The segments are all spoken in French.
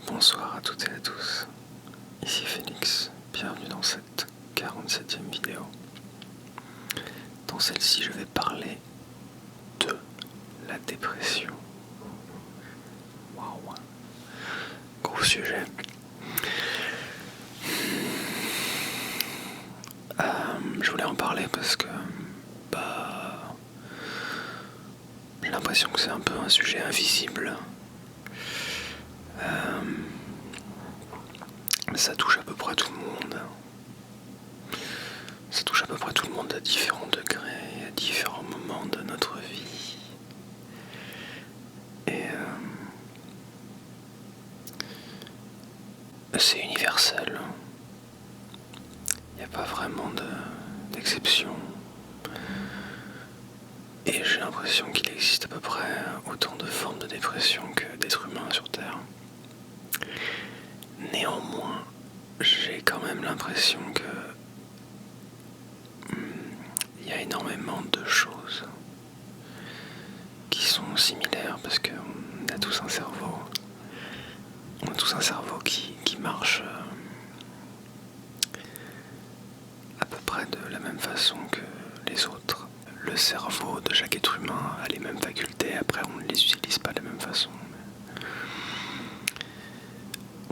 Bonsoir à toutes et à tous, ici Félix, bienvenue dans cette 47e vidéo. Dans celle-ci, je vais parler de la dépression. Waouh, gros sujet. Je voulais en parler parce que j'ai l'impression que c'est un peu un sujet invisible. Ça touche à peu près tout le monde. Ça touche à peu près tout le monde à différents degrés, à différents moments de notre vie. Et c'est universel. Il n'y a pas vraiment d'exception. Et j'ai l'impression qu'il existe à peu près autant de formes de dépression que d'êtres humains sur Terre. Néanmoins, j'ai quand même l'impression que il y a énormément de choses qui sont similaires parce qu'on a tous un cerveau. On a tous un cerveau qui marche à peu près de la même façon que les autres. Le cerveau de chaque être humain a les mêmes facultés, après on ne les utilise pas de la même façon.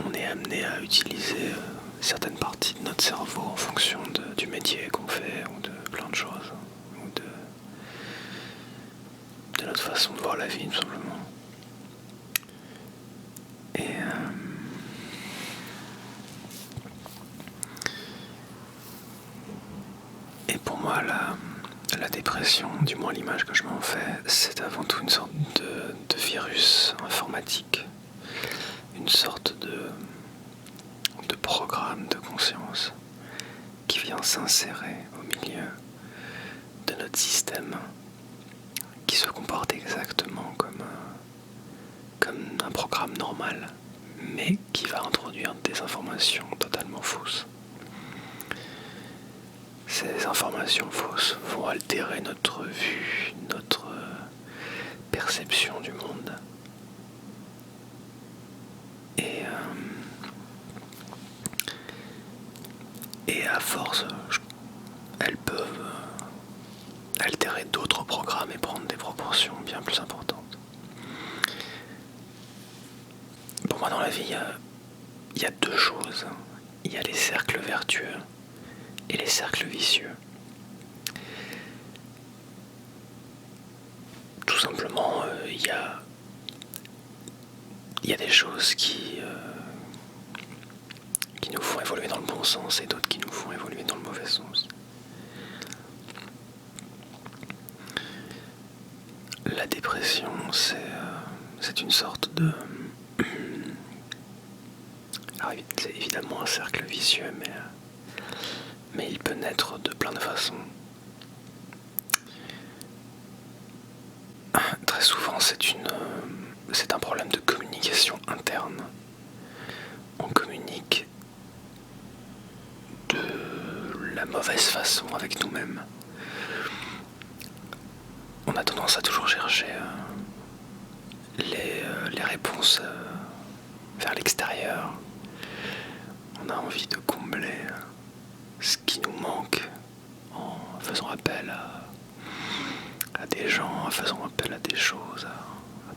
On est amené à utiliser certaines parties de notre cerveau en fonction du métier qu'on fait ou de plein de choses, ou de notre façon de voir la vie tout simplement. Et pour moi la dépression, du moins l'image que je m'en fais, c'est avant tout une sorte de virus informatique, une sorte de programme de conscience qui vient s'insérer au milieu de notre système, qui se comporte exactement comme un programme normal, mais qui va introduire des informations totalement fausses. Ces informations fausses vont altérer notre vue, notre perception du monde. Et à force, elles peuvent altérer d'autres programmes et prendre des proportions bien plus importantes. Pour moi, dans la vie, il y a deux choses. Il y a les cercles vertueux et les cercles vicieux. Tout simplement, il y a des choses qui nous font évoluer dans le bon sens et d'autres qui nous font évoluer dans le mauvais sens. La dépression, c'est une sorte de... Alors, c'est évidemment un cercle vicieux, mais il peut naître de plein de façons. Très souvent, c'est un problème de communication interne. On communique de la mauvaise façon avec nous-mêmes. On a tendance à toujours chercher les réponses vers l'extérieur. On a envie de combler ce qui nous manque en faisant appel à des gens, en faisant appel à des choses, à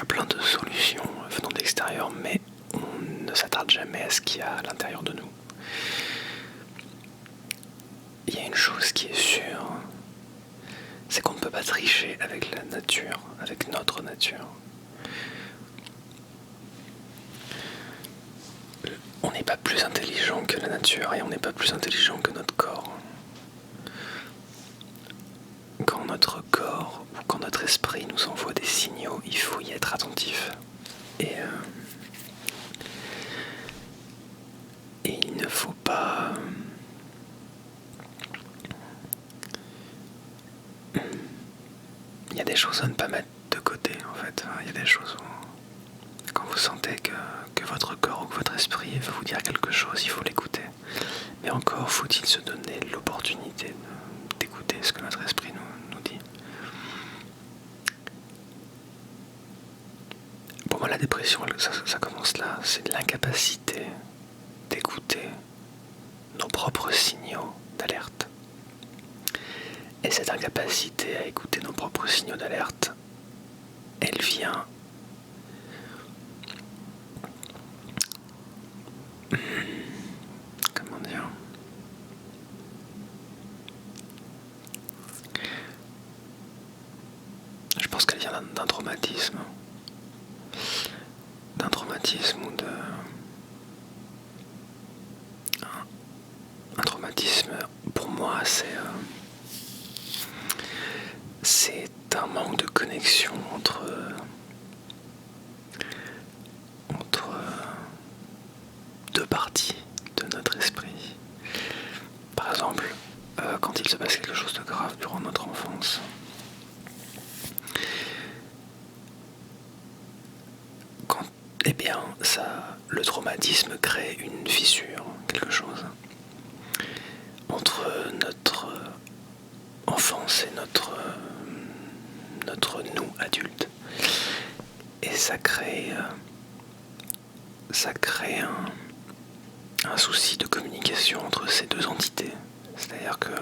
plein de solutions venant de l'extérieur, mais on ne s'attarde jamais à ce qu'il y a à l'intérieur de nous. Il y a une chose qui est sûre, c'est qu'on ne peut pas tricher avec la nature, avec notre nature. On n'est pas plus intelligent que la nature et on n'est pas plus intelligent que notre corps. Quand notre corps ou quand notre esprit nous envoie des signaux, il faut y être attentif. Et il ne faut pas... Il y a des choses à ne pas mettre de côté, en fait. Il y a des choses où, quand vous sentez que votre corps ou que votre esprit veut vous dire quelque chose, il faut l'écouter. Mais encore faut-il se donner l'opportunité d'écouter ce que notre esprit nous dit. Pour moi, la dépression, ça commence là. C'est l'incapacité d'écouter nos propres signaux d'alerte. Et cette incapacité à écouter nos propres signaux d'alerte, elle vient comment dire, je pense qu'elle vient d'un traumatisme. D'un traumatisme ou de... Un traumatisme, pour moi, c'est un manque de connexion entre deux parties de notre esprit. Par exemple, quand il se passe quelque chose de grave durant notre enfance, eh bien, le traumatisme crée une fissure, quelque chose, entre notre enfance et notre nous adulte. Et ça crée un souci de communication entre ces deux entités. C'est-à-dire que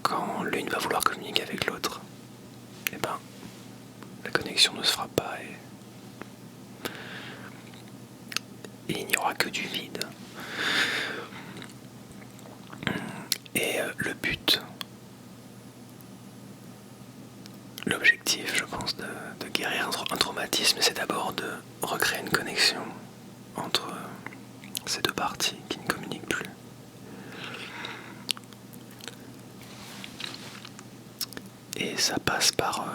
quand l'une va vouloir communiquer avec l'autre, eh ben, la connexion ne se fera pas et il n'y aura que du vide. Et le but, l'objectif, je pense, de guérir un traumatisme, c'est d'abord de recréer une connexion entre ces deux parties qui ne communiquent plus. Et ça passe par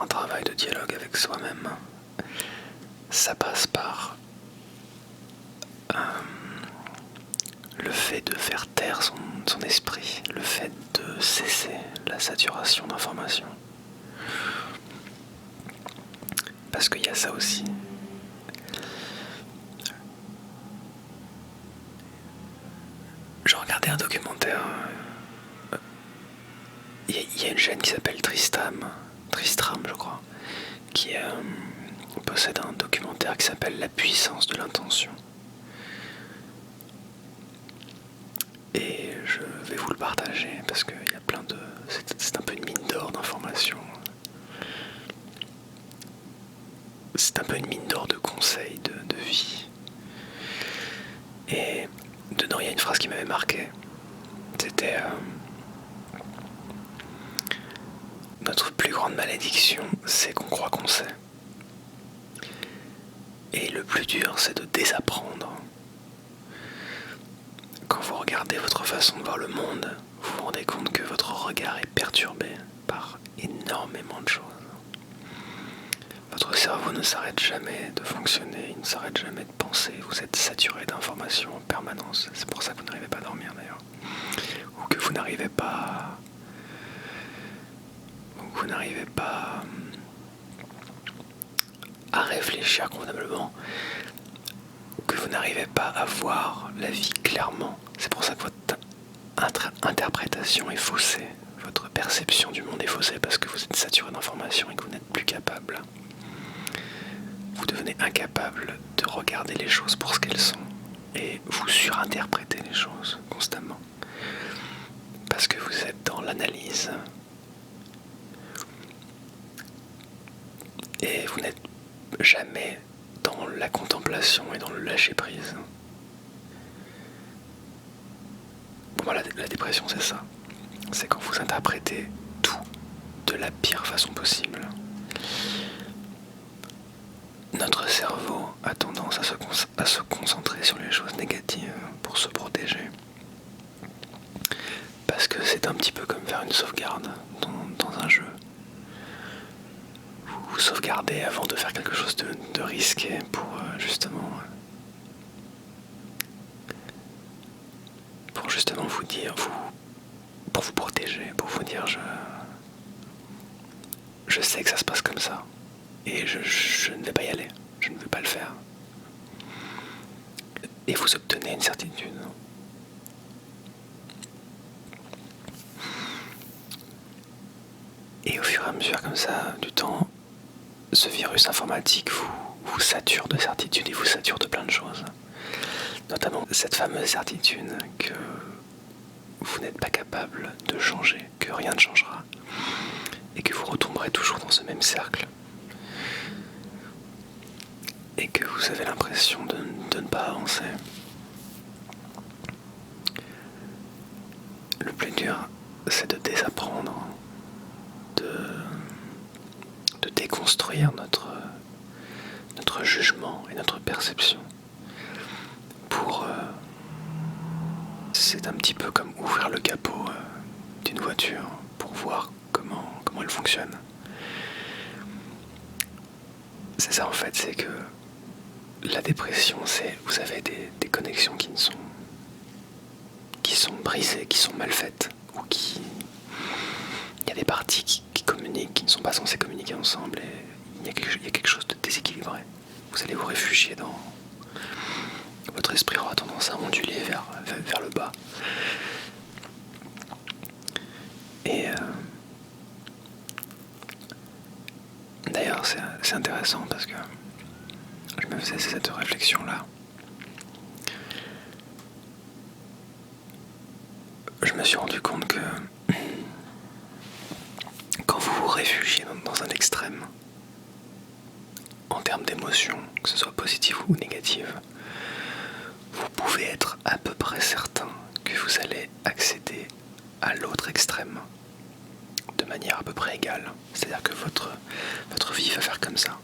un travail de dialogue avec soi-même. Ça passe par le fait de faire taire son esprit, le fait de cesser la saturation d'informations. Parce qu'il y a ça aussi. Je regardais un documentaire. Il y a une chaîne qui s'appelle Tristram, je crois, qui possède un documentaire qui s'appelle La puissance de l'intention. Et je vais vous le partager parce qu'il y a plein de... C'est un peu une mine d'or d'informations. C'est un peu une mine d'or de conseils de vie. Et dedans, il y a une phrase qui m'avait marqué. C'était notre plus grande malédiction, c'est qu'on croit qu'on sait. Et le plus dur, c'est de désapprendre. Quand vous regardez votre façon de voir le monde, vous vous rendez compte que votre regard est perturbé par énormément de choses. Votre cerveau ne s'arrête jamais de fonctionner, il ne s'arrête jamais de penser. Vous êtes saturé d'informations en permanence. C'est pour ça que vous n'arrivez pas à dormir d'ailleurs. Ou que vous n'arrivez pas... à réfléchir convenablement. Ou que vous n'arrivez pas à voir la vie clairement. C'est pour ça que votre interprétation est faussée. Votre perception du monde est faussée parce que vous êtes saturé d'informations et que vous n'êtes plus capable. Vous devenez incapable de regarder les choses pour ce qu'elles sont. Et vous surinterprétez les choses constamment. Parce que vous êtes dans l'analyse. Et vous n'êtes jamais dans la contemplation et dans le lâcher-prise. Pour moi, la dépression, c'est ça. C'est quand vous interprétez tout de la pire façon possible. Notre cerveau a tendance à se concentrer sur les choses négatives pour se protéger. Parce que c'est un petit peu comme faire une sauvegarde dans un jeu. Vous sauvegardez avant de faire quelque chose de risqué pour justement vous dire, pour vous protéger, pour vous dire je sais que ça se passe comme ça et je ne vais pas y aller, je ne veux pas le faire. Et vous obtenez une certitude. Et au fur et à mesure comme ça, du temps, ce virus informatique vous sature de certitude et vous sature de plein de choses. Notamment cette fameuse certitude que vous n'êtes pas capable de changer, que rien ne changera, et que vous retomberez toujours dans ce même cercle. Et que vous avez l'impression de ne pas avancer. Le plus dur, c'est de désapprendre, de déconstruire notre jugement et notre perception. C'est un petit peu comme ouvrir le capot d'une voiture pour voir comment elle fonctionne. C'est ça en fait, c'est que la dépression, c'est vous avez des connexions qui sont brisées, qui sont mal faites, ou il y a des parties qui communiquent, qui ne sont pas censées communiquer ensemble, et il y a quelque chose de déséquilibré. Vous allez vous réfugier dans... Votre esprit aura tendance à onduler vers le bas. Et d'ailleurs, c'est intéressant parce que je me faisais cette réflexion-là. Je me suis rendu compte que quand vous vous réfugiez dans un extrême, en termes d'émotions, que ce soit positive ou négative, vous pouvez être à peu près certain que vous allez accéder à l'autre extrême de manière à peu près égale. C'est-à-dire que votre vie va faire comme ça.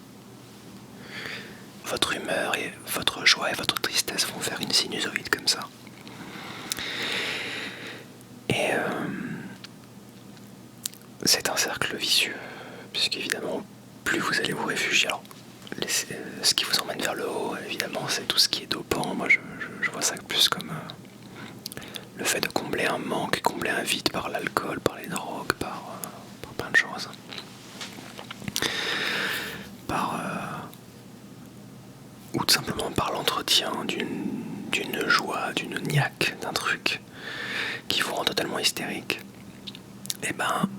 Votre humeur et votre joie et votre tristesse vont faire une sinusoïde comme ça. Et c'est un cercle vicieux, puisqu'évidemment, plus vous allez vous réfugier. Alors, ce qui vous emmène vers le haut, évidemment, c'est tout ce qui est dopant. Moi, je vois ça plus comme le fait de combler un manque, combler un vide par l'alcool, par les drogues, par plein de choses. Ou tout simplement par l'entretien d'une joie, d'une niaque, d'un truc qui vous rend totalement hystérique. Et ben,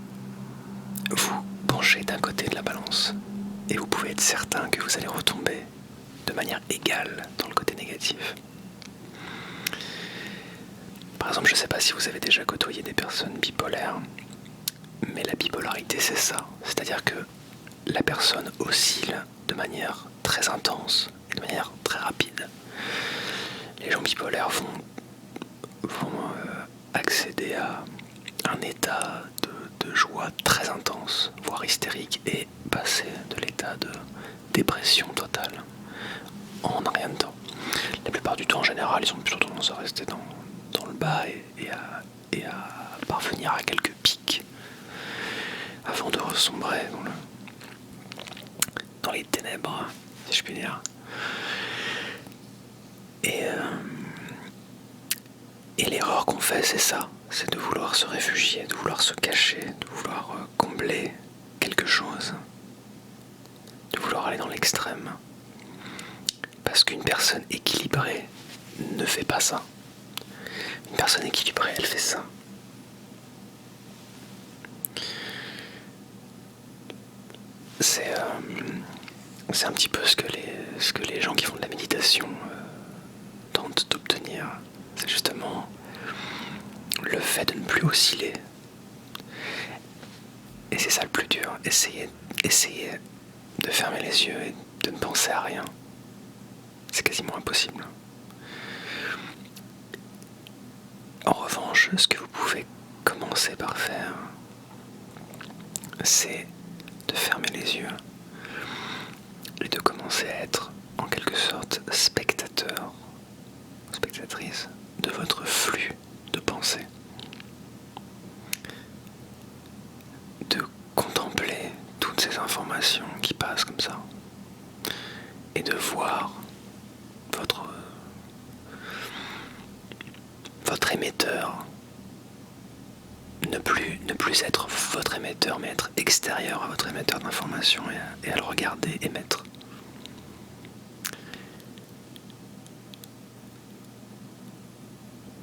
vous penchez d'un côté de la balance et vous pouvez être certain que vous allez retomber de manière égale dans le côté négatif. Par exemple, je ne sais pas si vous avez déjà côtoyé des personnes bipolaires, mais la bipolarité c'est ça, c'est-à-dire que la personne oscille de manière très intense et de manière très rapide. Les gens bipolaires vont accéder à un état de joie très intense, voire hystérique, et passer de l'état de dépression totale en rien de temps. La plupart du temps, en général, ils ont plutôt tendance à rester dans le bas et à parvenir à quelques pics avant de ressombrer dans les ténèbres, si je puis dire. Et l'erreur qu'on fait, c'est ça, c'est de vouloir se réfugier, de vouloir se cacher, de vouloir combler quelque chose, de vouloir aller dans l'extrême. Parce qu'une personne équilibrée ne fait pas ça. Une personne équilibrée, elle fait ça. C'est un petit peu ce que les gens qui font de la méditation tentent d'obtenir. C'est justement le fait de ne plus osciller. Et c'est ça le plus dur. Essayez de fermer les yeux et de ne penser à rien. C'est quasiment impossible. En revanche, ce que vous pouvez commencer par faire, c'est de fermer les yeux et de commencer à être en quelque sorte spectateur, spectatrice de votre flux de pensée. De contempler toutes ces informations qui passent comme ça et de voir votre émetteur ne plus être votre émetteur, mais être extérieur à votre émetteur d'informations et à le regarder émettre.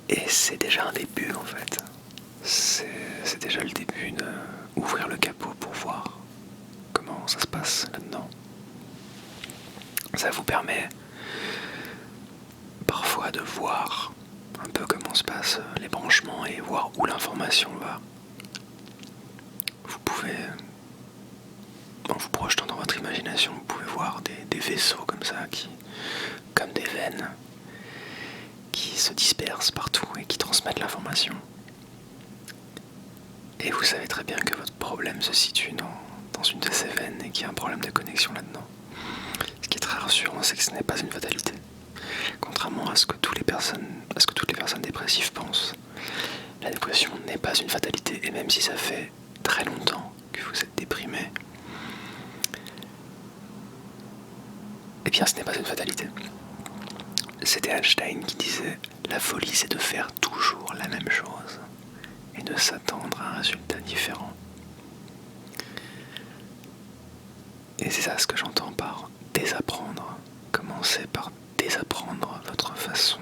Et c'est déjà un début en fait. C'est déjà le début d'ouvrir le capot pour voir comment ça se passe là-dedans. Ça vous permet parfois de voir un peu comment se passent les branchements et voir où l'information va. Vous pouvez, en vous projetant dans votre imagination, vous pouvez voir des vaisseaux comme ça, comme des veines, qui se dispersent partout et qui transmettent l'information. Et vous savez très bien que votre problème se situe dans une de ces veines et qu'il y a un problème de connexion là-dedans. Ce qui est très rassurant, c'est que ce n'est pas une fatalité. Contrairement à ce que toutes les personnes dépressives pensent, la dépression n'est pas une fatalité. Et même si ça fait très longtemps que vous êtes déprimé, eh bien ce n'est pas une fatalité. C'était Einstein qui disait « La folie, c'est de faire toujours la même chose et de s'attendre à un résultat différent. » Et c'est ça ce que j'entends par désapprendre. Commencez par désapprendre votre façon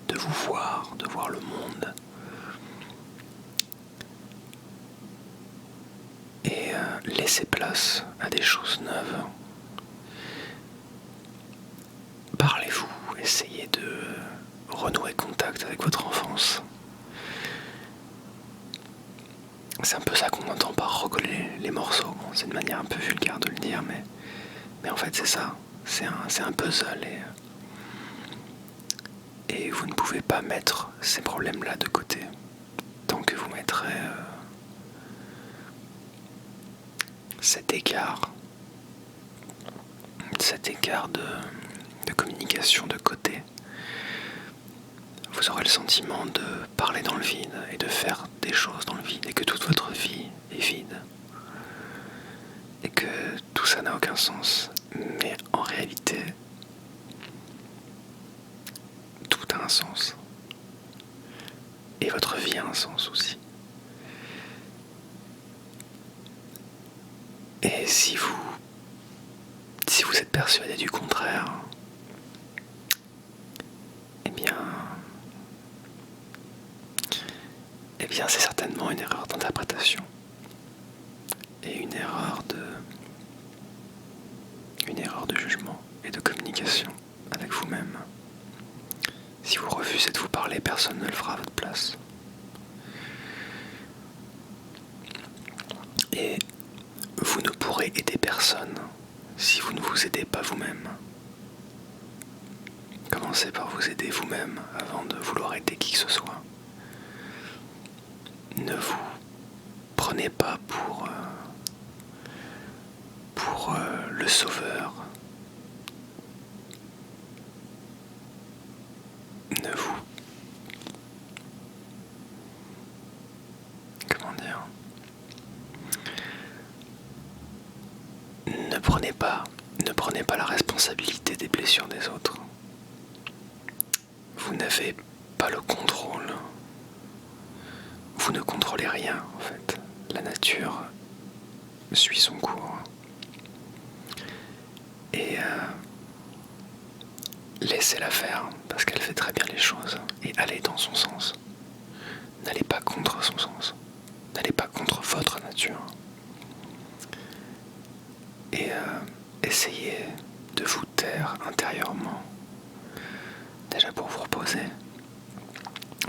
de vous voir, de voir le monde. Et laissez place à des choses neuves. Parlez-vous, essayez de renouer contact avec votre enfance. C'est un peu ça qu'on entend par recoller les morceaux. Bon, c'est une manière un peu vulgaire de le dire, mais en fait c'est ça. C'est un puzzle et vous ne pouvez pas mettre ces problèmes-là de côté tant que vous mettrez cet écart de communication de côté. Vous aurez le sentiment de parler dans le vide et de faire des choses dans le vide et que toute votre vie est vide et que tout ça n'a aucun sens. Mais en réalité, tout a un sens. Et votre vie a un sens aussi. Et si vous êtes persuadé du contraire, eh bien c'est certainement une erreur d'interprétation et une erreur de jugement et de communication avec vous-même. Si vous refusez de vous parler, personne ne le fera à votre place. Et vous ne pourrez aider personne si vous ne vous aidez pas vous-même. Commencez par vous aider vous-même avant de vouloir aider qui que ce soit. Ne vous prenez pas pour le sauveur. Ne prenez pas la responsabilité des blessures des autres. Vous n'avez pas le contrôle. Vous ne contrôlez rien, en fait. La nature suit son cours. Et laissez-la faire, parce qu'elle fait très bien les choses. Et allez dans son sens. N'allez pas contre son sens. N'allez pas contre votre nature. Et essayez de vous taire intérieurement. Déjà pour vous reposer.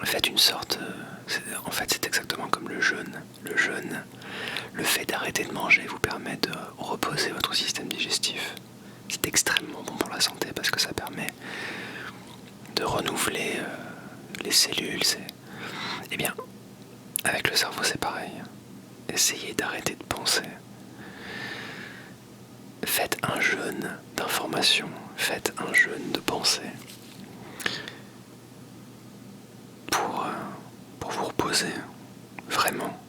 Faites une sorte... en fait, c'est exactement comme le jeûne. Le jeûne, le fait d'arrêter de manger vous permet de reposer votre système digestif. C'est extrêmement bon pour la santé parce que ça permet de renouveler les cellules. Eh bien, avec le cerveau, c'est pareil. Essayez d'arrêter de penser. Faites un jeûne d'information. Faites un jeûne de pensée. Pour vous reposer, vraiment,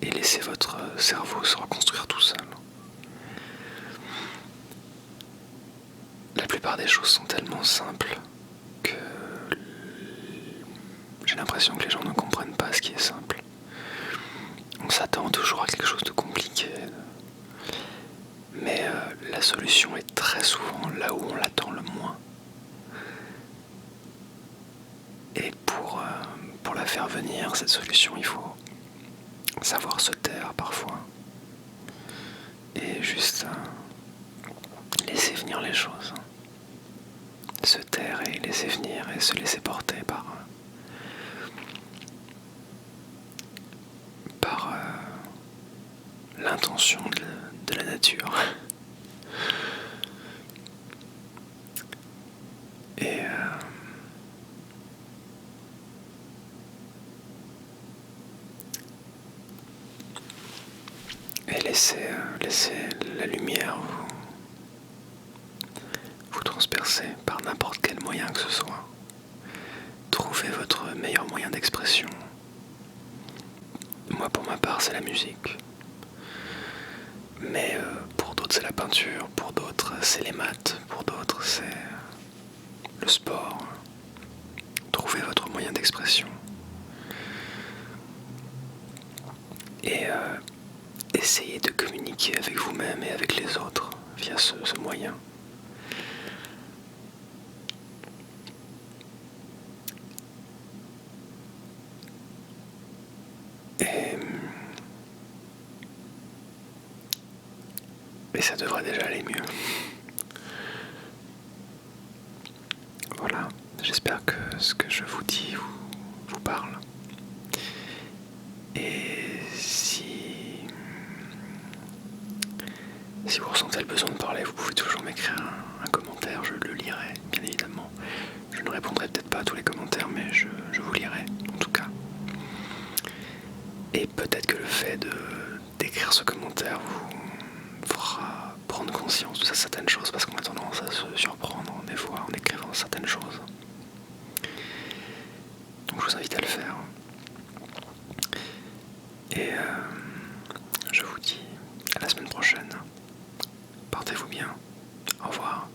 et laisser votre cerveau se reconstruire tout seul. La plupart des choses sont tellement simples que j'ai l'impression que les gens ne comprennent pas ce qui est simple. On s'attend toujours à quelque chose de compliqué, mais la solution est très souvent là où on l'attend le moins. Et pour la faire venir, cette solution, il faut savoir se taire parfois. Et juste laisser venir les choses. Se taire et laisser venir et se laisser porter par l'intention de la nature. Et laissez la lumière vous transpercer par n'importe quel moyen que ce soit. Trouvez votre meilleur moyen d'expression. Moi, pour ma part, c'est la musique. Mais pour d'autres, c'est la peinture. Pour d'autres, c'est les maths. Pour d'autres, c'est le sport. Trouvez votre moyen d'expression. Et essayez de communiquer avec vous-même et avec les autres via ce moyen. Et ça devrait déjà aller mieux. Voilà, j'espère que ce que je vous dis vous parle. Et si vous ressentez le besoin de parler, vous pouvez toujours m'écrire un commentaire, je le lirai, bien évidemment. Je ne répondrai peut-être pas à tous les commentaires, mais je vous lirai, en tout cas. Et peut-être que le fait d'écrire ce commentaire vous fera prendre conscience de certaines choses, parce qu'on a tendance à se surprendre des fois en écrivant certaines choses. Donc je vous invite à le faire. Et je vous dis à la semaine prochaine. Portez-vous bien. Au revoir.